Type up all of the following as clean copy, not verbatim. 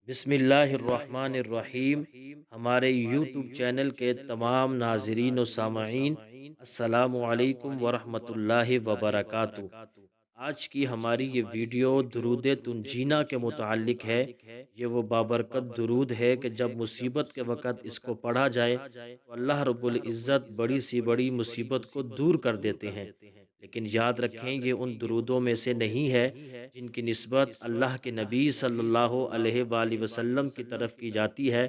بسم اللہ الرحمن الرحیم۔ ہمارے یوٹیوب چینل کے تمام ناظرین و سامعین، السلام علیکم ورحمۃ اللہ وبرکاتہ۔ آج کی ہماری یہ ویڈیو درود تنجینا کے متعلق ہے۔ یہ وہ بابرکت درود ہے کہ جب مصیبت کے وقت اس کو پڑھا جائے تو اللہ رب العزت بڑی سی بڑی مصیبت کو دور کر دیتے ہیں۔ لیکن یاد رکھیں، یہ ان درودوں میں سے نہیں ہے جن کی نسبت اللہ کے نبی صلی اللہ علیہ وآلہ وسلم کی طرف کی جاتی ہے،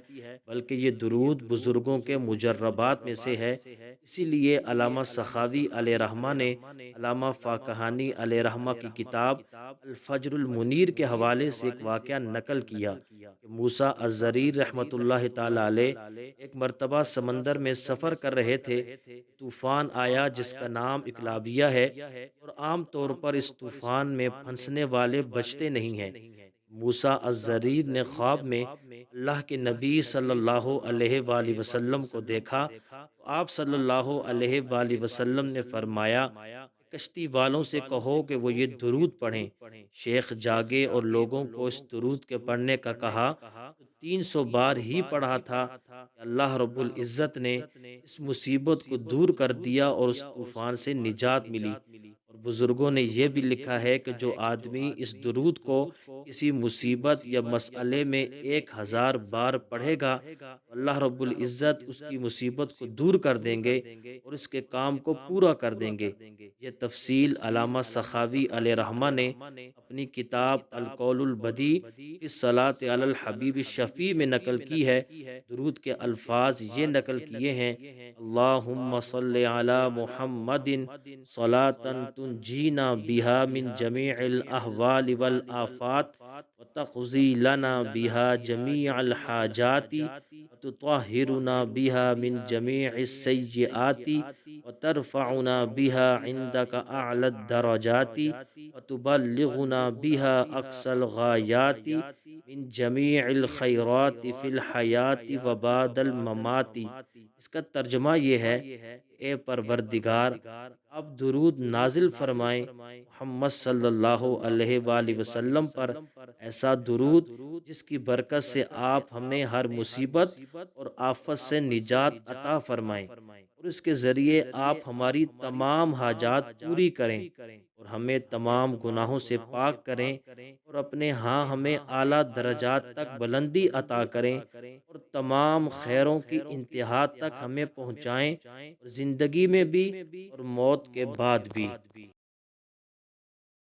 بلکہ یہ درود بزرگوں کے مجربات میں سے ہے۔ اسی لیے علامہ سخاوی علیہ رحمہ نے علامہ فاکہانی علیہ رحمہ کی کتاب الفجر المنیر کے حوالے سے ایک واقعہ نقل کیا کہ موسیٰ الضریر رحمۃ اللہ تعالی علیہ ایک مرتبہ سمندر میں سفر کر رہے تھے۔ طوفان آیا جس کا نام اقلابیہ ہے، اور عام طور پر اس طوفان میں پھنسنے والے بچتے نہیں ہیں۔ موسیٰ الضریر نے خواب میں اللہ کے نبی صلی اللہ علیہ وآلہ وسلم کو دیکھا تو آپ صلی اللہ علیہ وآلہ وسلم نے فرمایا، کشتی والوں سے کہو کہ وہ یہ درود پڑھیں۔ شیخ جاگے اور لوگوں کو اس درود کے پڑھنے کا کہا تو 300 بار ہی پڑھا تھا کہ اللہ رب العزت نے اس مصیبت کو دور کر دیا اور اس طوفان سے نجات ملی۔ اور بزرگوں نے یہ بھی لکھا ہے کہ جو آدمی اس درود کو کسی مصیبت یا مسئلے میں 1000 بار پڑھے گا، اللہ رب العزت اس کی مصیبت کو دور کر دیں گے اور اس کے کام کو پورا کر دیں گے۔ یہ تفصیل علامہ سخاوی علیہ رحمہ نے اپنی کتاب القول البدیع فی الصلاۃ علی الحبیب الشفیع میں نقل کی ہے۔ درود کے الفاظ یہ نقل کیے ہیں: اللہم صل علی محمد صلاۃ تنجینا بہا من جمیع الاحوال والآفات وتقضی لنا بہا جمیع الحاجات وتطہرنا بہا من جمیع السیئات وترفعنا بها عندك أعلى الدرجات وتبلغنا بها أقصى الغایات من جمیع الخیرات فی الحیات وبعد الممات۔ اس کا ترجمہ یہ ہے: اے پروردگار، اب درود نازل فرمائیں محمد صلی اللہ علیہ وآلہ وسلم پر، ایسا درود جس کی برکت سے آپ ہمیں ہر مصیبت اور آفت سے نجات عطا فرمائیں، اور اس کے ذریعے آپ ہماری تمام حاجات پوری کریں اور ہمیں تمام گناہوں سے پاک کریں، اور اپنے ہاں ہمیں اعلیٰ درجات تک بلندی عطا کریں، اور تمام خیروں کی انتہا تک ہمیں پہنچائیں، اور زندگی میں بھی اور موت کے بعد بھی۔